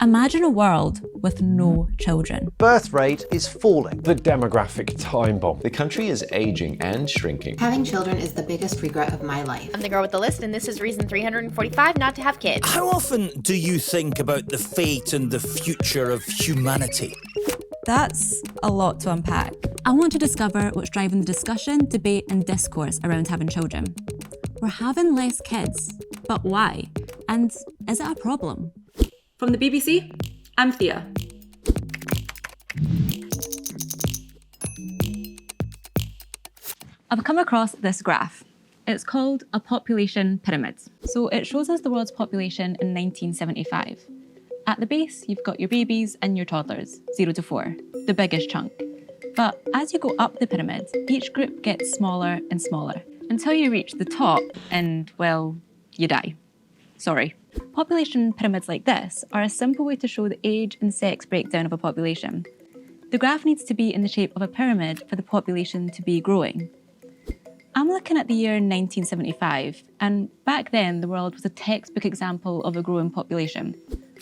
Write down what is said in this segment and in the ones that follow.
Imagine a world with no children. Birth rate is falling. The demographic time bomb. The country is aging and shrinking. Having children is the biggest regret of my life. I'm the girl with the list, and this is reason 345 not to have kids. How often do you think about the fate and the future of humanity? That's a lot to unpack. I want to discover what's driving the discussion, debate, and discourse around having children. We're having less kids, but why? And is it a problem? From the BBC, I'm Thea. I've come across this graph. It's called a population pyramid. So it shows us the world's population in 1975. At the base, you've got your babies and your toddlers, 0 to 4, the biggest chunk. But as you go up the pyramid, each group gets smaller and smaller until you reach the top and, well, you die. Sorry. Population pyramids like this are a simple way to show the age and sex breakdown of a population. The graph needs to be in the shape of a pyramid for the population to be growing. I'm looking at the year 1975, and back then the world was a textbook example of a growing population.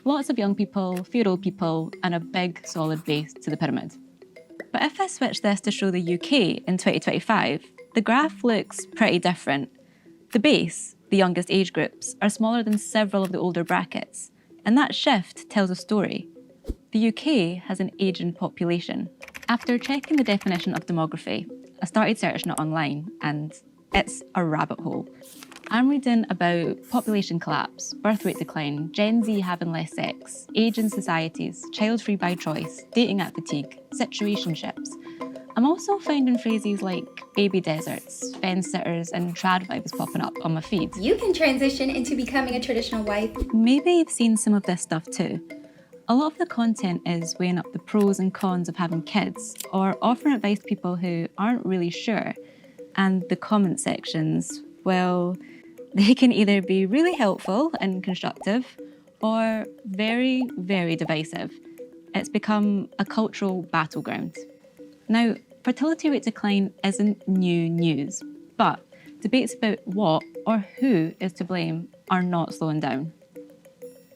Lots of young people, few old people, and a big solid base to the pyramid. But if I switch this to show the UK in 2025, the graph looks pretty different. The base, the youngest age groups, are smaller than several of the older brackets, and that shift tells a story. The UK has an ageing population. After checking the definition of demography, I started searching it online, and it's a rabbit hole. I'm reading about population collapse, birth rate decline, Gen Z having less sex, ageing societies, child-free by choice, dating at fatigue, situationships. I'm also finding phrases like baby deserts, fence sitters, and trad vibes popping up on my feed. You can transition into becoming a traditional wife. Maybe you've seen some of this stuff too. A lot of the content is weighing up the pros and cons of having kids, or offering advice to people who aren't really sure. And the comment sections, well, they can either be really helpful and constructive, or very, very divisive. It's become a cultural battleground. Now, fertility rate decline isn't new news, but debates about what or who is to blame are not slowing down.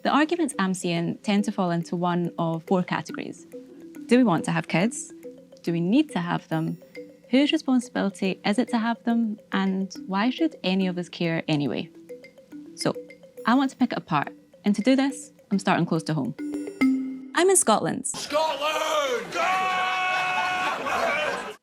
The arguments I'm seeing tend to fall into one of 4 categories. Do we want to have kids? Do we need to have them? Whose responsibility is it to have them? And why should any of us care anyway? So, I want to pick it apart. And to do this, I'm starting close to home. I'm in Scotland. Scotland!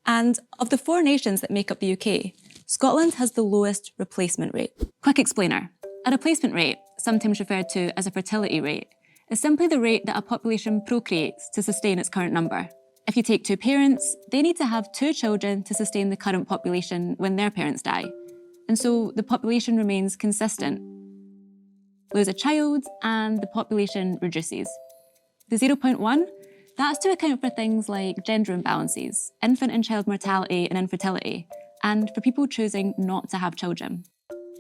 And of the 4 nations that make up the UK, Scotland has the lowest replacement rate. Quick explainer. A replacement rate, sometimes referred to as a fertility rate, is simply the rate that a population procreates to sustain its current number. If you take 2 parents, they need to have 2 children to sustain the current population when their parents die. And so the population remains consistent. Lose a child and the population reduces. The 0.1, that's to account for things like gender imbalances, infant and child mortality and infertility, and for people choosing not to have children.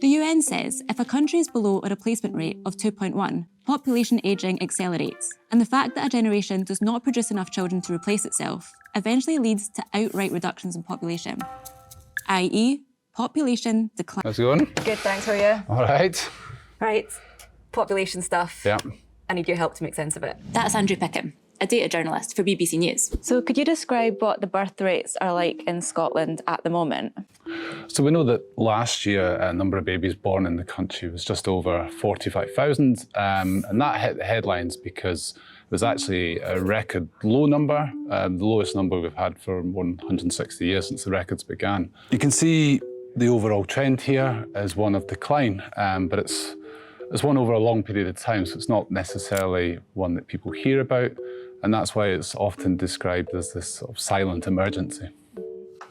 The UN says if a country is below a replacement rate of 2.1, population ageing accelerates, and the fact that a generation does not produce enough children to replace itself eventually leads to outright reductions in population, i.e. population decline. How's it going? Good, thanks, how are you? All right. Right, population stuff. Yeah. I need your help to make sense of it. That's Andrew Pickham, a data journalist for BBC News. So could you describe what the birth rates are like in Scotland at the moment? So we know that last year, a number of babies born in the country was just over 45,000, and that hit the headlines because it was actually a record low number, the lowest number we've had for more than 160 years since the records began. You can see the overall trend here is one of decline, but it's one over a long period of time, so it's not necessarily one that people hear about, and that's why it's often described as this sort of silent emergency.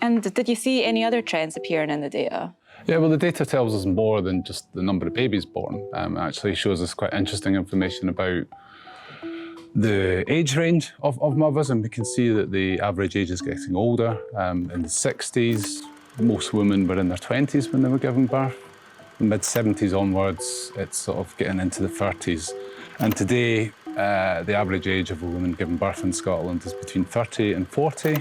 And did you see any other trends appearing in the data? Yeah, well, the data tells us more than just the number of babies born. It actually shows us quite interesting information about the age range of mothers, and we can see that the average age is getting older. In the 60s, most women were in their 20s when they were giving birth. In the mid-70s onwards, it's sort of getting into the 30s. And today, the average age of a woman giving birth in Scotland is between 30 and 40.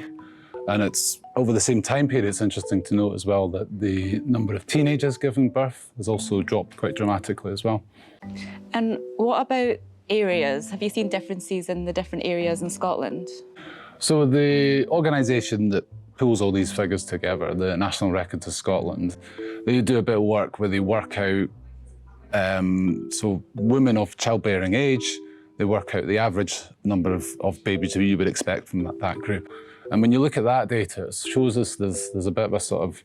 And it's over the same time period, it's interesting to note as well that the number of teenagers giving birth has also dropped quite dramatically as well. And what about areas? Have you seen differences in the different areas in Scotland? So the organisation that pulls all these figures together, the National Records of Scotland, they do a bit of work where they work out, so women of childbearing age, they work out the average number of babies who you would expect from that group. And when you look at that data, it shows us there's a bit of a sort of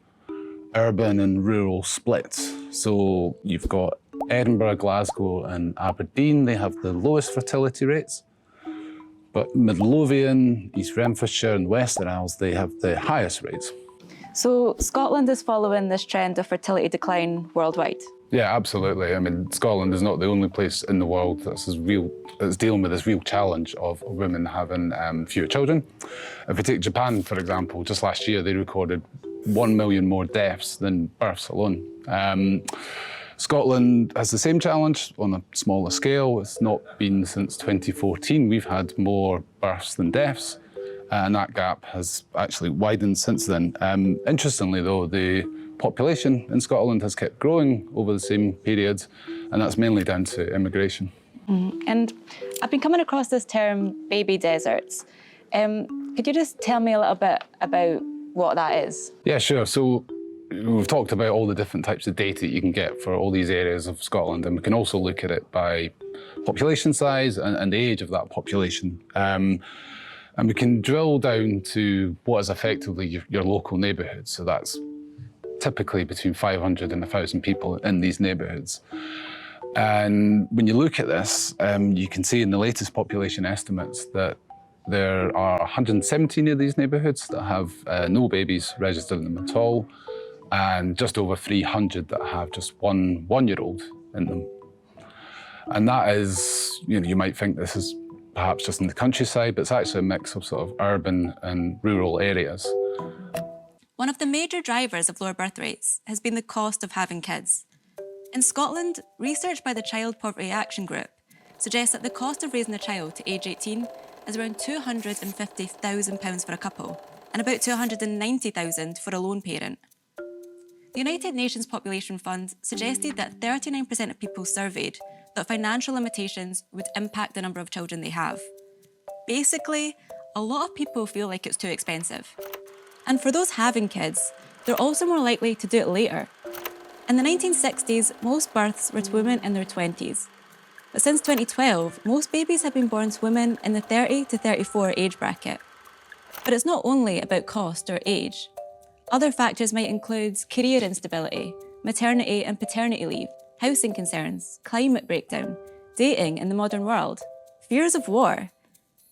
urban and rural split. So you've got Edinburgh, Glasgow and Aberdeen, they have the lowest fertility rates. But Midlothian, East Renfrewshire and Western Isles, they have the highest rates. So Scotland is following this trend of fertility decline worldwide? Yeah, absolutely. I mean, Scotland is not the only place in the world that's dealing with this real challenge of women having fewer children. If we take Japan, for example, just last year they recorded 1 million more deaths than births alone. Scotland has the same challenge on a smaller scale. It's not been since 2014. We've had more births than deaths, and that gap has actually widened since then. Interestingly, though, the population in Scotland has kept growing over the same period, and that's mainly down to immigration. And I've been coming across this term, baby deserts. Could you just tell me a little bit about what that is? Yeah, sure. So we've talked about all the different types of data that you can get for all these areas of Scotland, and we can also look at it by population size and the age of that population. And we can drill down to what is effectively your local neighbourhood. So that's typically between 500 and 1,000 people in these neighbourhoods. And when you look at this, you can see in the latest population estimates that there are 117 of these neighbourhoods that have no babies registered in them at all, and just over 300 that have just one one-year-old in them. And that is, you might think this is perhaps just in the countryside, but it's actually a mix of sort of urban and rural areas. One of the major drivers of lower birth rates has been the cost of having kids. In Scotland, research by the Child Poverty Action Group suggests that the cost of raising a child to age 18 is around £250,000 for a couple and about £290,000 for a lone parent. The United Nations Population Fund suggested that 39% of people surveyed thought financial limitations would impact the number of children they have. Basically, a lot of people feel like it's too expensive. And for those having kids, they're also more likely to do it later. In the 1960s, most births were to women in their 20s. But since 2012, most babies have been born to women in the 30 to 34 age bracket. But it's not only about cost or age. Other factors might include career instability, maternity and paternity leave, housing concerns, climate breakdown, dating in the modern world, fears of war.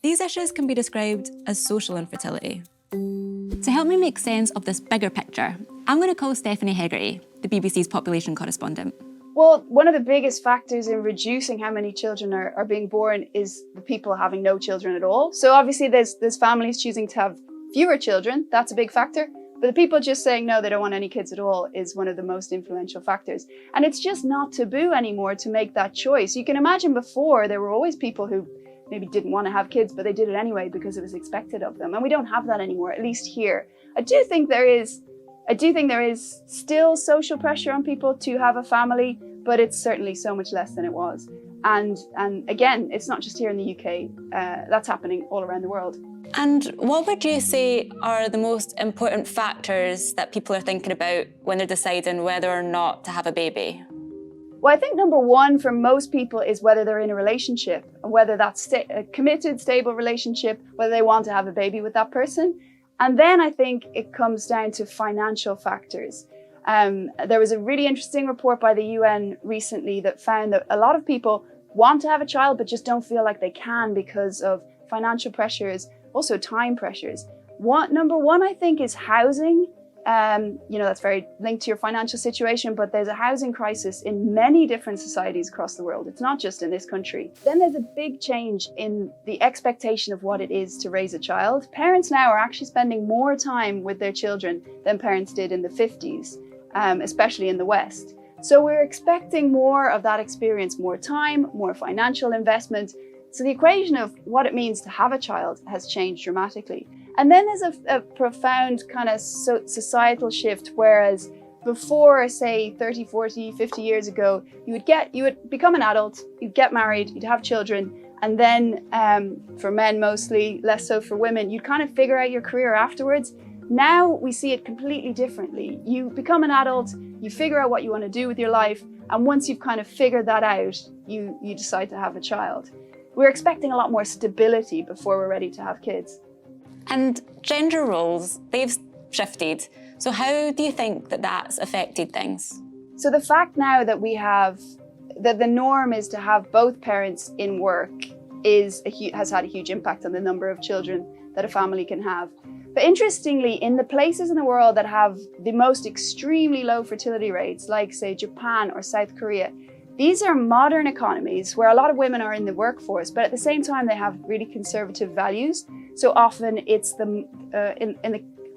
These issues can be described as social infertility. To help me make sense of this bigger picture, I'm going to call Stephanie Hegarty, the BBC's population correspondent. Well, one of the biggest factors in reducing how many children are being born is the people having no children at all. So obviously there's families choosing to have fewer children. That's a big factor. But the people just saying no, they don't want any kids at all is one of the most influential factors. And it's just not taboo anymore to make that choice. You can imagine before there were always people who maybe didn't want to have kids, but they did it anyway because it was expected of them. And we don't have that anymore, at least here. I do think there is still social pressure on people to have a family, but it's certainly so much less than it was. And again, it's not just here in the UK, that's happening all around the world. And what would you say are the most important factors that people are thinking about when they're deciding whether or not to have a baby? Well, I think number one for most people is whether they're in a relationship, and whether that's a committed, stable relationship, whether they want to have a baby with that person. And then I think it comes down to financial factors. There was a really interesting report by the UN recently that found that a lot of people want to have a child but just don't feel like they can because of financial pressures, also time pressures. Number one, I think, is housing. That's very linked to your financial situation, but there's a housing crisis in many different societies across the world. It's not just in this country. Then there's a big change in the expectation of what it is to raise a child. Parents now are actually spending more time with their children than parents did in the 50s, especially in the West. So we're expecting more of that experience, more time, more financial investment. So the equation of what it means to have a child has changed dramatically. And then there's a profound kind of societal shift, whereas before, say, 30, 40, 50 years ago, you would become an adult, you'd get married, you'd have children, and then for men mostly, less so for women, you'd kind of figure out your career afterwards. Now we see it completely differently. You become an adult, you figure out what you want to do with your life, and once you've kind of figured that out, you decide to have a child. We're expecting a lot more stability before we're ready to have kids. And gender roles, they've shifted. So how do you think that that's affected things? So the fact now that that the norm is to have both parents in work has had a huge impact on the number of children that a family can have. But interestingly, in the places in the world that have the most extremely low fertility rates, like say Japan or South Korea, these are modern economies where a lot of women are in the workforce, but at the same time they have really conservative values. So often it's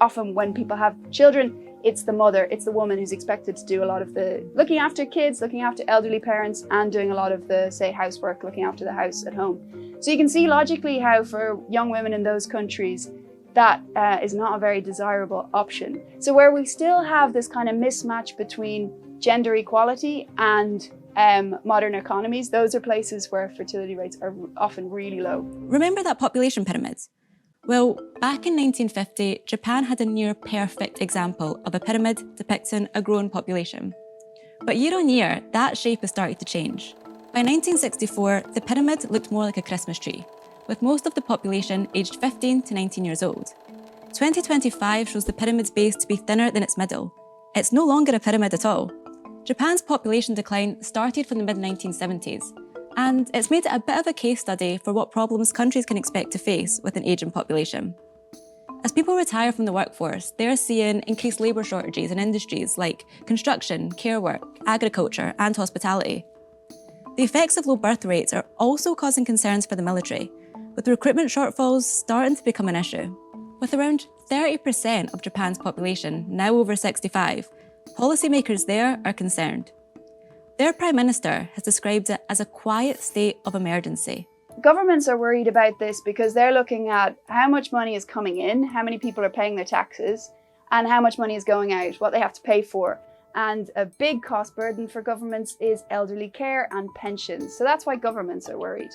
often when people have children, it's the mother, it's the woman who's expected to do a lot of the looking after kids, looking after elderly parents, and doing a lot of the, say, housework, looking after the house at home. So you can see logically how for young women in those countries, that is not a very desirable option. So where we still have this kind of mismatch between gender equality and modern economies, those are places where fertility rates are often really low. Remember that population pyramid? Well, back in 1950, Japan had a near perfect example of a pyramid depicting a growing population. But year on year, that shape has started to change. By 1964, the pyramid looked more like a Christmas tree, with most of the population aged 15 to 19 years old. 2025 shows the pyramid's base to be thinner than its middle. It's no longer a pyramid at all. Japan's population decline started from the mid-1970s, and it's made it a bit of a case study for what problems countries can expect to face with an ageing population. As people retire from the workforce, they're seeing increased labour shortages in industries like construction, care work, agriculture, and hospitality. The effects of low birth rates are also causing concerns for the military, with recruitment shortfalls starting to become an issue. With around 30% of Japan's population now over 65, policymakers there are concerned. Their Prime Minister has described it as a quiet state of emergency. Governments are worried about this because they're looking at how much money is coming in, how many people are paying their taxes, and how much money is going out, what they have to pay for. And a big cost burden for governments is elderly care and pensions. So that's why governments are worried.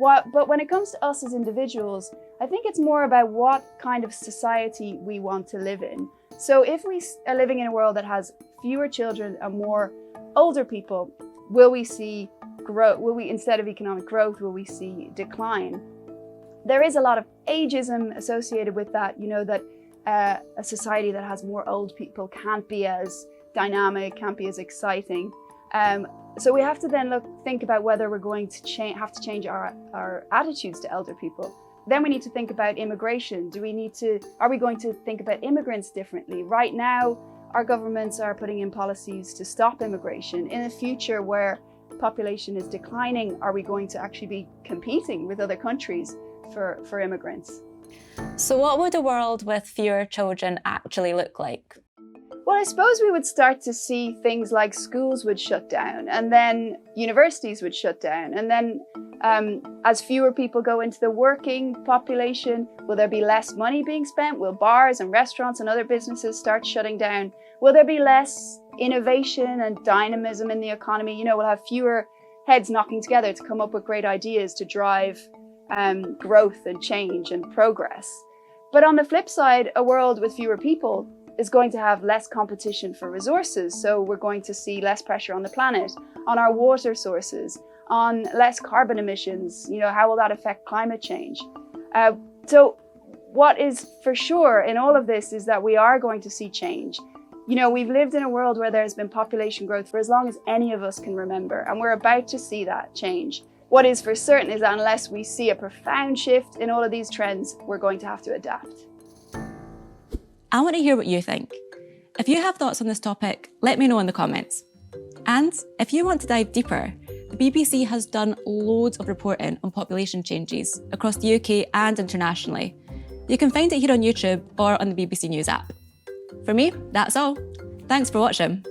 But when it comes to us as individuals, I think it's more about what kind of society we want to live in. So if we are living in a world that has fewer children and more older people, will we see growth? Will we, instead of economic growth, will we see decline? There is a lot of ageism associated with that. You know, that a society that has more old people can't be as dynamic, can't be as exciting. So we have to then think about whether we're going to have to change our attitudes to elder people. Then we need to think about immigration. Are we going to think about immigrants differently? Right now, our governments are putting in policies to stop immigration. In the future, where population is declining, are we going to actually be competing with other countries for immigrants? So what would a world with fewer children actually look like? Well, I suppose we would start to see things like schools would shut down, and then universities would shut down. And then as fewer people go into the working population, will there be less money being spent? Will bars and restaurants and other businesses start shutting down? Will there be less innovation and dynamism in the economy? You know, we'll have fewer heads knocking together to come up with great ideas to drive growth and change and progress. But on the flip side, a world with fewer people is going to have less competition for resources. So we're going to see less pressure on the planet, on our water sources, on less carbon emissions. You know, how will that affect climate change? So what is for sure in all of this is that we are going to see change. You know, we've lived in a world where there's been population growth for as long as any of us can remember, and we're about to see that change. What is for certain is that unless we see a profound shift in all of these trends, we're going to have to adapt. I want to hear what you think. If you have thoughts on this topic, let me know in the comments. And if you want to dive deeper, the BBC has done loads of reporting on population changes across the UK and internationally. You can find it here on YouTube or on the BBC News app. For me, that's all. Thanks for watching.